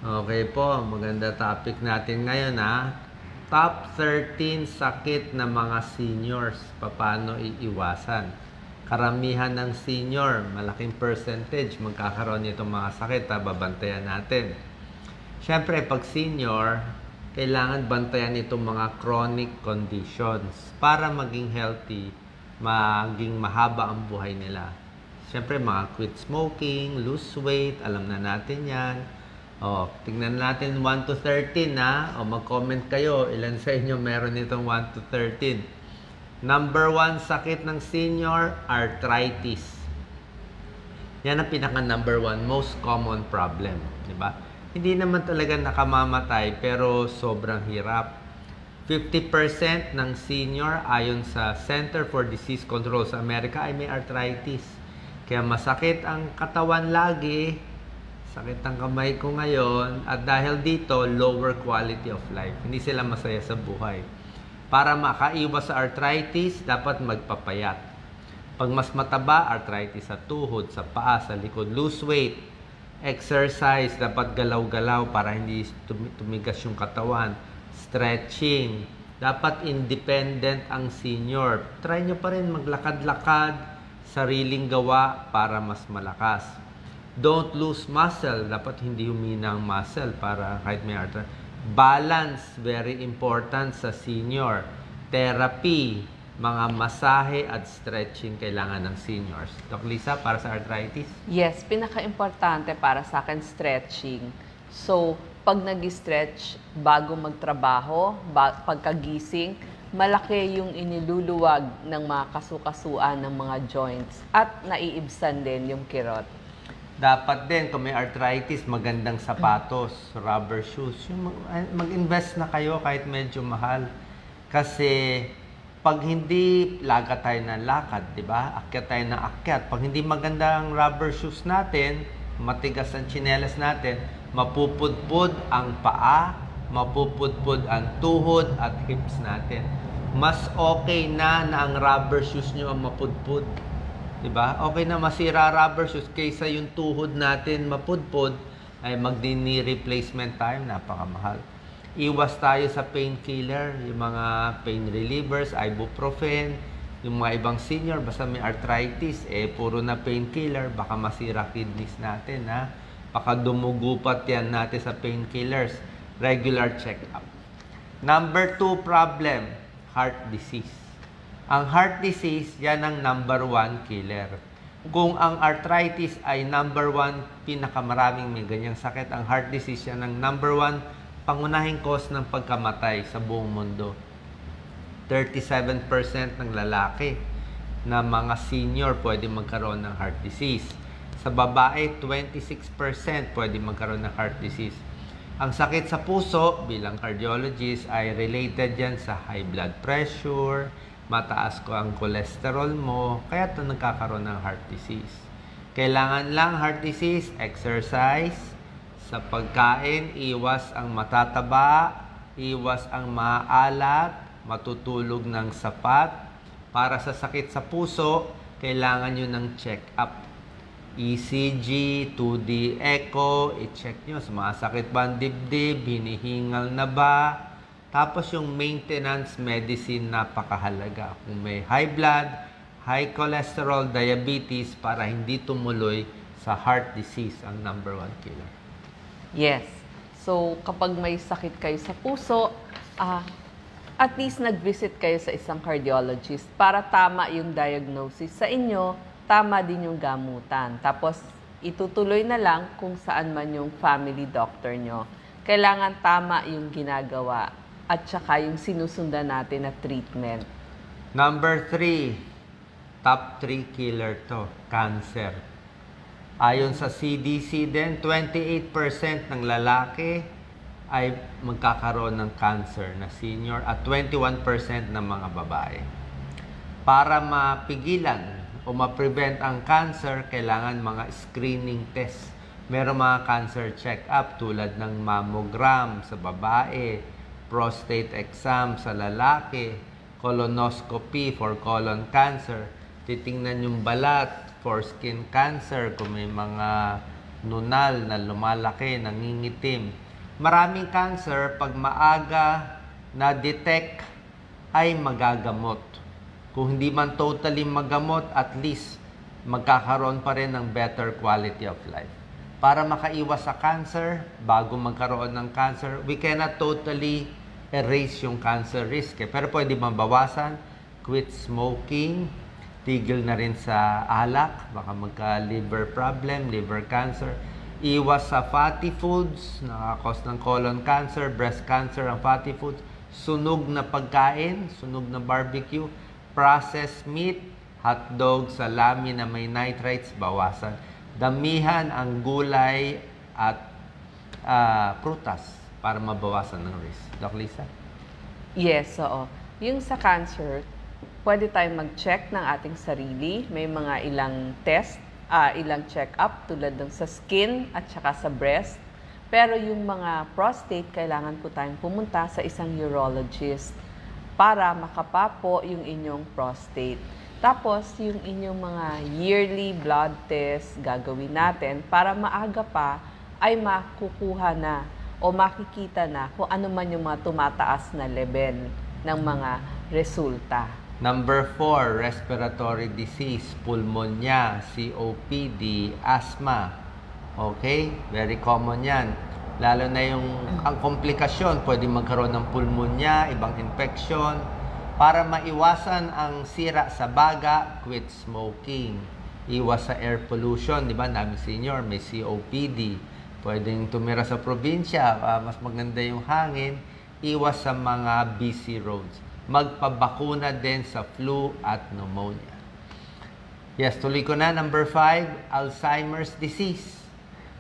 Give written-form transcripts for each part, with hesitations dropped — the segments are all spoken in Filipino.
Okay po, maganda topic natin ngayon ha. Top 13 sakit ng mga seniors, paano iiwasan? Karamihan ng senior, malaking percentage magkakaroon nitong mga sakit, babantayan natin. Siyempre, pag senior, kailangan bantayan itong mga chronic conditions para maging healthy, maging mahaba ang buhay nila. Siyempre, mga quit smoking, lose weight, alam na natin yan. Tingnan natin 1 to 13 na. Mag-comment kayo, ilan sa inyo meron itong 1 to 13. Number 1 sakit ng senior, arthritis. Yan ang pinaka number 1, most common problem, di ba? Hindi naman talaga nakamamatay pero sobrang hirap. 50% ng senior ayon sa Center for Disease Control sa Amerika ay may arthritis. Kaya masakit ang katawan lagi, sakit ang kamay ko ngayon, at dahil dito, lower quality of life. Hindi sila masaya sa buhay. Para makaiwas sa arthritis, dapat magpapayat. Pag mas mataba, arthritis sa tuhod, sa paa, sa likod, lose weight, exercise, dapat galaw-galaw para hindi tumigas yung katawan, stretching, dapat independent ang senior. Try nyo pa rin maglakad-lakad, sariling gawa para mas malakas. Don't lose muscle. Dapat hindi humina ang muscle para kahit may arthritis. Balance, very important sa senior. Therapy, mga masahe at stretching kailangan ng seniors. Doc Lisa, para sa arthritis? Yes, pinaka-importante para sa akin stretching. So, pag nag-stretch bago magtrabaho, pagkagising, malaki yung iniluluwag ng mga kasukasuan ng mga joints at naiibsan din yung kirot. Dapat din, kung may arthritis, magandang sapatos, rubber shoes. Mag-invest na kayo kahit medyo mahal. Kasi pag hindi lakad tayo ng lakad, di ba? Akyat tayo ng akyat. Pag hindi maganda ang rubber shoes natin, matigas ang tsinelas natin, mapupudpud ang paa, mapupudpud ang tuhod at hips natin. Mas okay na ang rubber shoes nyo ang mapudpud. Diba? Okay na masira rubber shoes kaysa yung tuhod natin mapudpud, ay magdi-knee replacement tayo, napakamahal. Iwas tayo sa painkiller, yung mga pain relievers, ibuprofen, yung mga ibang senior, basta may arthritis, puro na painkiller, baka masira kidneys natin, ha? Baka dumugupat yan natin sa painkillers. Regular check-up. Number 2 problem, heart disease. Ang heart disease, yan ang number 1 killer. Kung ang arthritis ay number 1, pinakamaraming may ganyang sakit, ang heart disease, yan ang number 1 pangunahing cause ng pagkamatay sa buong mundo. 37% ng lalaki na mga senior pwede magkaroon ng heart disease. Sa babae, 26% pwede magkaroon ng heart disease. Ang sakit sa puso, bilang cardiologist, ay related yan sa high blood pressure, mataas ko ang cholesterol mo, kaya ito nagkakaroon ng heart disease. Kailangan lang heart disease, exercise, sa pagkain, iwas ang matataba, iwas ang maalat, matutulog ng sapat. Para sa sakit sa puso, kailangan nyo ng check-up. ECG, 2D echo, i-check nyo. Sumasakit ba ang dibdib? Hinihingal na ba? Tapos yung maintenance medicine, napakahalaga. Kung may high blood, high cholesterol, diabetes, para hindi tumuloy sa heart disease, ang number 1 killer. Yes. So, kapag may sakit kayo sa puso, at least nag-visit kayo sa isang cardiologist para tama yung diagnosis sa inyo, tama din yung gamutan. Tapos, itutuloy na lang kung saan man yung family doctor nyo. Kailangan tama yung ginagawa at saka yung sinusundan natin na treatment. Number 3, top 3 killer to, cancer. Ayon sa CDC din, 28% ng lalaki ay magkakaroon ng cancer na senior at 21% ng mga babae. Para mapigilan o ma-prevent ang cancer, kailangan mga screening test. Meron mga cancer check-up tulad ng mammogram sa babae, prostate exam sa lalaki, colonoscopy for colon cancer, titingnan yung balat for skin cancer kung may mga nunal na lumalaki, nangingitim. Maraming cancer, pag maaga na-detect, ay magagamot. Kung hindi man totally magamot, at least magkakaroon pa rin ng better quality of life. Para makaiwas sa cancer, bago magkaroon ng cancer, we cannot totally erase yung cancer risk. Pero pwede mabawasan, quit smoking, tigil na rin sa alak, baka magka-liver problem, liver cancer. Iwas sa fatty foods, nakakos ng colon cancer, breast cancer ang fatty foods. Sunog na pagkain, sunog na barbecue, processed meat, hotdog, salami na may nitrates, bawasan. Damihan ang gulay at prutas para mabawasan ng risk. Doc Lisa? Yes, oo. Yung sa cancer, pwede tayong mag-check ng ating sarili. May mga ilang test, ilang check-up tulad ng sa skin at saka sa breast. Pero yung mga prostate, kailangan po tayong pumunta sa isang urologist para makapapo yung inyong prostate. Tapos, yung inyong mga yearly blood test gagawin natin para maaga pa ay makukuha na o makikita na kung ano man yung mga tumataas na level ng mga resulta. Number 4, respiratory disease, pulmonya, COPD, asthma. Okay? Very common yan. Lalo na yung ang komplikasyon, pwede magkaroon ng pulmonya, ibang infection. Para maiwasan ang sira sa baga, quit smoking. Iwas sa air pollution, di ba? Namin senior, may COPD. Pwedeng tumira sa probinsya, mas maganda yung hangin. Iwas sa mga busy roads. Magpabakuna din sa flu at pneumonia. Yes, tuloy ko na. Number 5, Alzheimer's disease.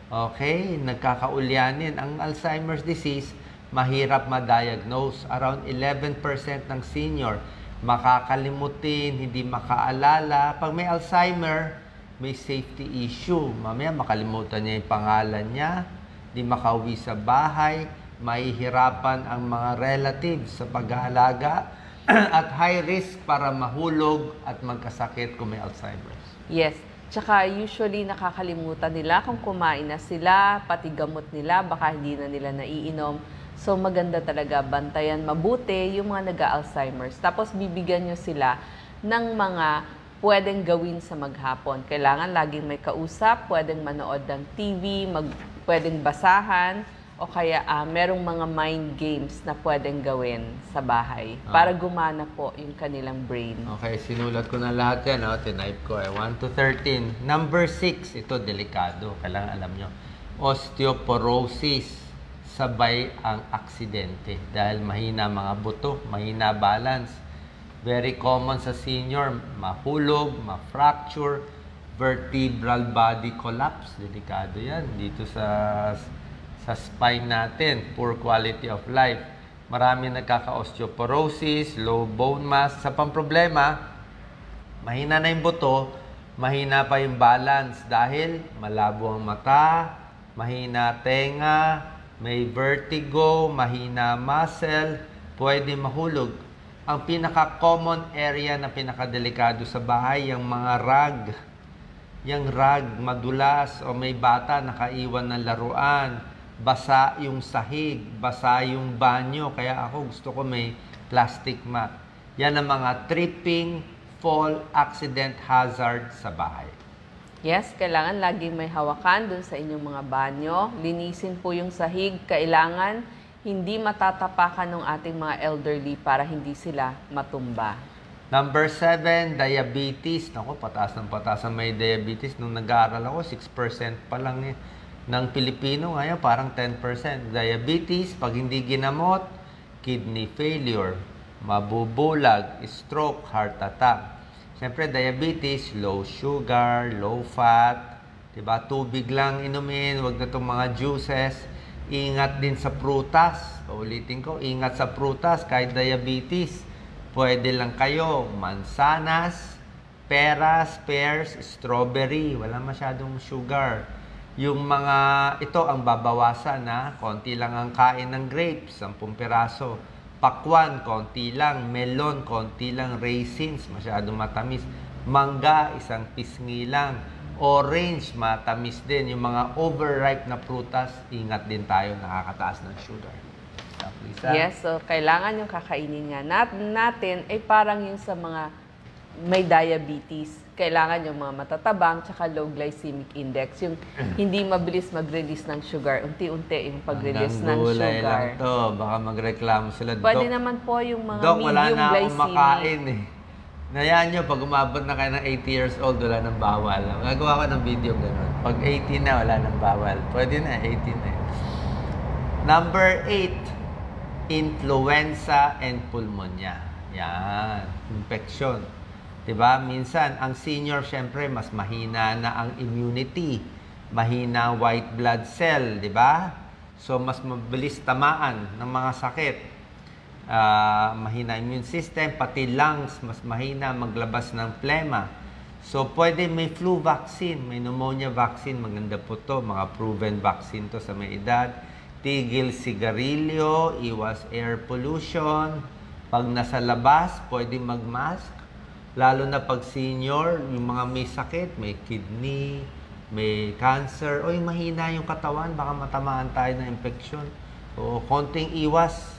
Okay, nagkakaulyanin. Ang Alzheimer's disease, mahirap ma-diagnose. Around 11% ng senior, makakalimutin, hindi makaalala. Pag may Alzheimer, may safety issue. Mamaya makalimutan niya yung pangalan niya, hindi makauwi sa bahay, mahihirapan ang mga relatives sa pag-aalaga, at high risk para mahulog at magkasakit kung may Alzheimer's. Yes. Tsaka usually nakakalimutan nila kung kumain na sila, pati gamot nila, baka hindi na nila naiinom. So maganda talaga bantayan mabuti yung mga nag-Alzheimer's. Tapos bibigyan nyo sila ng mga pwedeng gawin sa maghapon. Kailangan laging may kausap, pwedeng manood ng TV, pwedeng basahan, o kaya merong mga mind games na pwedeng gawin sa bahay para gumana po yung kanilang brain. Okay, sinulat ko na lahat yan. Tinype ko 1 to 13. Number 6, ito delikado. Kailangan alam nyo. Osteoporosis, sabay ang aksidente. Dahil mahina mga buto, mahina balance. Very common sa senior, mahulog, ma-fracture, vertebral body collapse. Delikado yan. Dito sa spine natin, poor quality of life. Marami nagkaka-osteoporosis, low bone mass. Sa pamproblema, mahina na yung buto, mahina pa yung balance dahil malabo ang mata, mahina tenga, may vertigo, mahina muscle, pwede mahulog. Ang pinaka-common area na pinakadelikado sa bahay, yung mga rug. Yung rug, madulas o may bata nakaiwan ng laruan. Basa yung sahig, basa yung banyo. Kaya ako gusto ko may plastic mat. Yan ang mga tripping, fall, accident hazard sa bahay. Yes, kailangan laging may hawakan dun sa inyong mga banyo. Linisin po yung sahig. Kailangan hindi matatapakan ng ating mga elderly para hindi sila matumba. Number 7, diabetes. Naku, pataas ang may diabetes. Nung nag-aaral ako, 6% pa lang ng Pilipino. Ngayon, parang 10%. Diabetes, pag hindi ginamot, kidney failure, mabubulag, stroke, heart attack. Siyempre, diabetes, low sugar, low fat, diba? Tubig lang inumin, wag na itong mga juices. Ingat din sa prutas. Paulitin ko, ingat sa prutas kahit diabetes. Pwede lang kayo, mansanas, peras, pears, strawberry, wala masyadong sugar. Yung mga, ito ang babawasan na, konti lang ang kain ng grapes, 10 piraso. Pakwan, konti lang. Melon, konti lang. Raisins, masyadong matamis. Mangga, 1 pisngi lang. Orange, matamis din. Yung mga overripe na prutas, ingat din tayo, nakakataas ng sugar. Lisa? Yes, so kailangan yung kakainin nga natin ay parang yung sa mga may diabetes. Kailangan yung mga matatabang tsaka low glycemic index. Yung hindi mabilis mag-release ng sugar. Unti-unti yung pag-release ng gulay sugar. lang to. Baka magreklamo sila. Pwede Dok, naman po yung mga Dok, wala medium na akong glycemic. makain eh. Nayaan nyo, pag umabot na kayo ng 80 years old, wala nang bawal. Gagawa ko ng video ganun. Pag 18 na, wala nang bawal. Pwede na, 18 na. Number 8, influenza and pneumonia. Yan, infection. Diba? Minsan, ang senior, syempre, mas mahina na ang immunity. Mahina white blood cell, diba? So, mas mabilis tamaan ng mga sakit. Mahina immune system, pati lungs, mas mahina maglabas ng plema. So, pwede may flu vaccine, may pneumonia vaccine, maganda po to, mga proven vaccine to sa may edad. Tigil sigarilyo, iwas air pollution. Pag nasa labas, pwede mag-mask. Lalo na pag senior, yung mga may sakit, may kidney, may cancer, o yung mahina yung katawan, baka matamaan tayo ng infection. O konting iwas.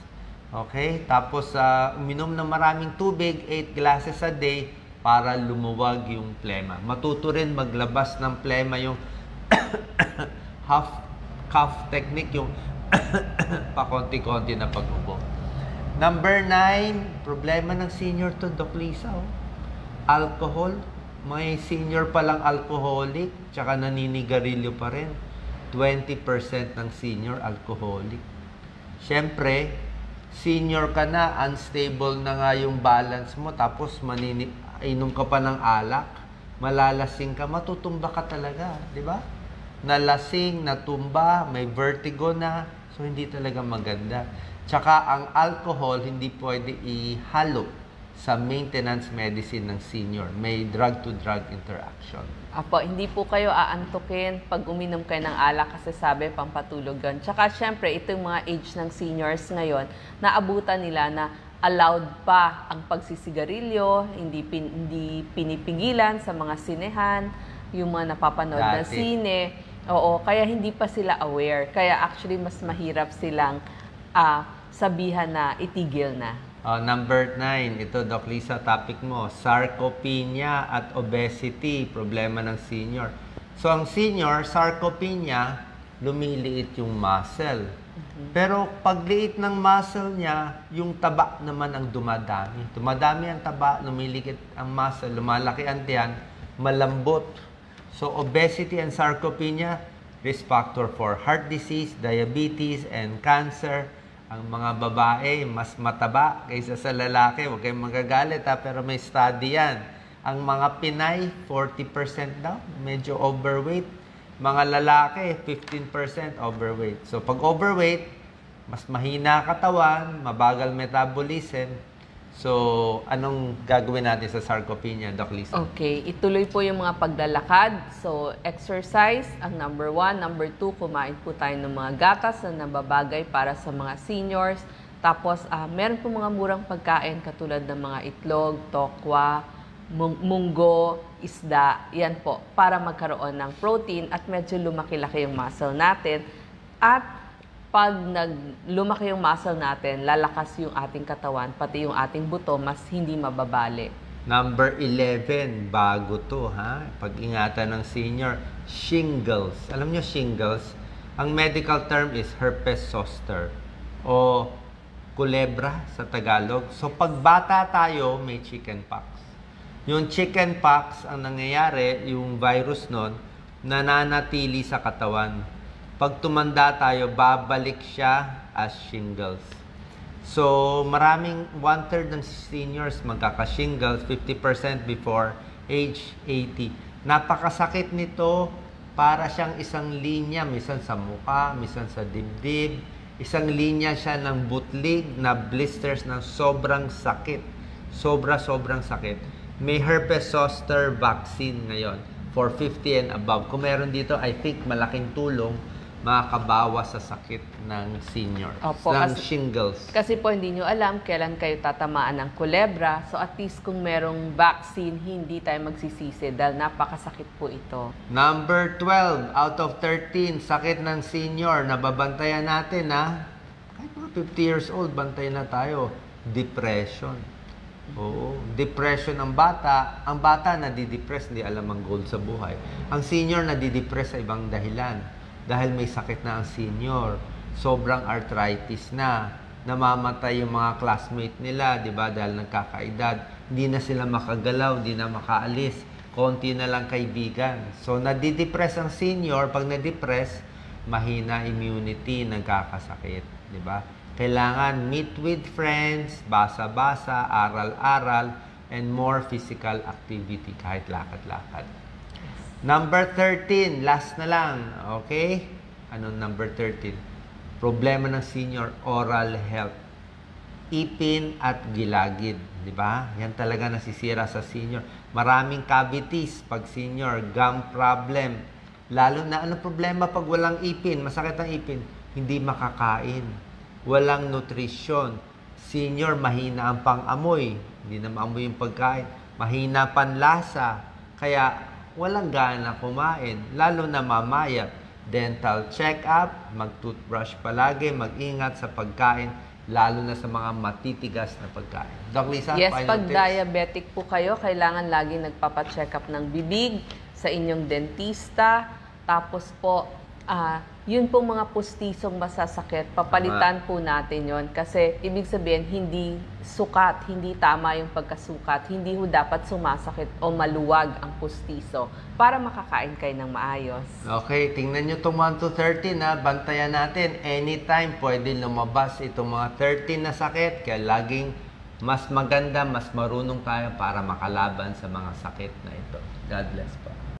Okay? Tapos, uminom ng maraming tubig, 8 glasses a day, para lumuwag yung plema. Matuto rin maglabas ng plema yung half cough technique, yung pakonti-konti na pag-ubo. Number 9, problema ng senior to, Doc Lisa, alcohol. May senior palang alcoholic, tsaka naninigarilyo pa rin. 20% ng senior alcoholic. Siyempre, senior ka na, unstable na nga yung balance mo, tapos inom ka pa ng alak, malalasing ka, matutumba ka talaga, di ba? Nalasing, natumba, may vertigo na, so hindi talaga maganda. Tsaka ang alcohol, hindi pwede ihalo sa maintenance medicine ng senior. May drug-to-drug interaction. Apo, hindi po kayo aantukin pag uminom kayo ng alak kasi sabi pampatulog yun. Tsaka syempre, itong mga age ng seniors ngayon, naabutan nila na allowed pa ang pagsisigarilyo, hindi pinipigilan sa mga sinehan, yung mga napapanood na sine. Oo, kaya hindi pa sila aware. Kaya actually, mas mahirap silang sabihan na itigil na. Number 9, ito Doc Lisa, topic mo, sarcopenia at obesity, problema ng senior. So ang senior, sarcopenia, lumiliit yung muscle. Pero pagliit ng muscle niya, yung taba naman ang dumadami. Dumadami ang taba, lumiliit ang muscle, lumalaki ang tiyan, malambot. So obesity and sarcopenia, risk factor for heart disease, diabetes, and cancer. Ang mga babae, mas mataba kaysa sa lalaki. Huwag kayong magagalit pero may study yan. Ang mga Pinay, 40% daw, medyo overweight. Mga lalaki, 15% overweight. So pag overweight, mas mahina katawan, mabagal metabolism. So, anong gagawin natin sa sarcopenia, Doc Lisa? Okay, ituloy po yung mga paglalakad. So, exercise, ang number 1. Number 2, kumain po tayo ng mga gatas na nababagay para sa mga seniors. Tapos, meron po mga murang pagkain katulad ng mga itlog, tokwa, munggo, isda. Yan po, para magkaroon ng protein at medyo lumaki-laki yung muscle natin. At pag lumaki yung muscle natin, lalakas yung ating katawan, pati yung ating buto, mas hindi mababali. Number 11, bago to ha. Pag-ingatan ng senior, shingles. Alam nyo shingles? Ang medical term is herpes zoster o kulebra sa Tagalog. So pag bata tayo, may chickenpox. Yung chickenpox, ang nangyayari, yung virus nun, nananatili sa katawan. Pag tumanda tayo, babalik siya as shingles. So, maraming 1/3 ng seniors magkaka-shingles, 50% before age 80. Napakasakit nito, para siyang isang linya, minsan sa mukha, minsan sa dibdib. Isang linya siya ng butlig na blisters ng sobrang sakit. Sobrang sakit. May herpes zoster vaccine ngayon for 50 and above. Kung meron dito, I think malaking tulong. makakabawas sa sakit ng senior, Opo, ng shingles. Kasi po hindi nyo alam kailan kayo tatamaan ng kulebra. So at least kung merong vaccine, hindi tayo magsisisi dahil napakasakit po ito. Number 12 out of 13, sakit ng senior, nababantayan natin na kahit mga 50 years old, bantayan na tayo. Depression. Oo, depression ng bata. Ang bata nadidepress, hindi alam ang goal sa buhay. Ang senior nadidepress sa ibang dahilan. Dahil may sakit na ang senior, sobrang arthritis na, namamatay yung mga classmate nila, di ba? Dahil nagkakaedad, hindi na sila makagalaw, hindi na makaalis, konti na lang kaibigan. So, nadidepress ang senior. Pag nadidepress, mahina immunity, nagkakasakit, di ba? Kailangan meet with friends, basa-basa, aral-aral, and more physical activity, kahit lakad-lakad. Number 13, last na lang, okay? Anong number 13? Problema ng senior, oral health. Ipin at gilagid, di ba? Yan talaga nasisira sa senior. Maraming cavities pag senior, gum problem. Lalo na, ano problema pag walang ipin? Masakit ang ipin. Hindi makakain. Walang nutrisyon. Senior, mahina ang pang-amoy. Hindi na maamoy yung pagkain. Mahina panlasa. Kaya, walang gana kumain, lalo na mamaya. Dental check-up, mag-toothbrush palagi, mag-ingat sa pagkain, lalo na sa mga matitigas na pagkain. Doc Lisa, Yes, final pag tips? diabetic po kayo, kailangan lagi nagpapa-check up ng bibig sa inyong dentista. Tapos po, yun pong mga pustisong masasakit, papalitan po natin yon. Kasi ibig sabihin, hindi sukat, hindi tama yung pagkasukat, hindi ho dapat sumasakit o maluwag ang pustiso para makakain kayo ng maayos. Okay, tingnan nyo itong 1 to 13 na bantayan natin. Anytime pwede lumabas itong mga 13 na sakit. Kaya laging mas maganda, mas marunong tayo para makalaban sa mga sakit na ito. God bless po.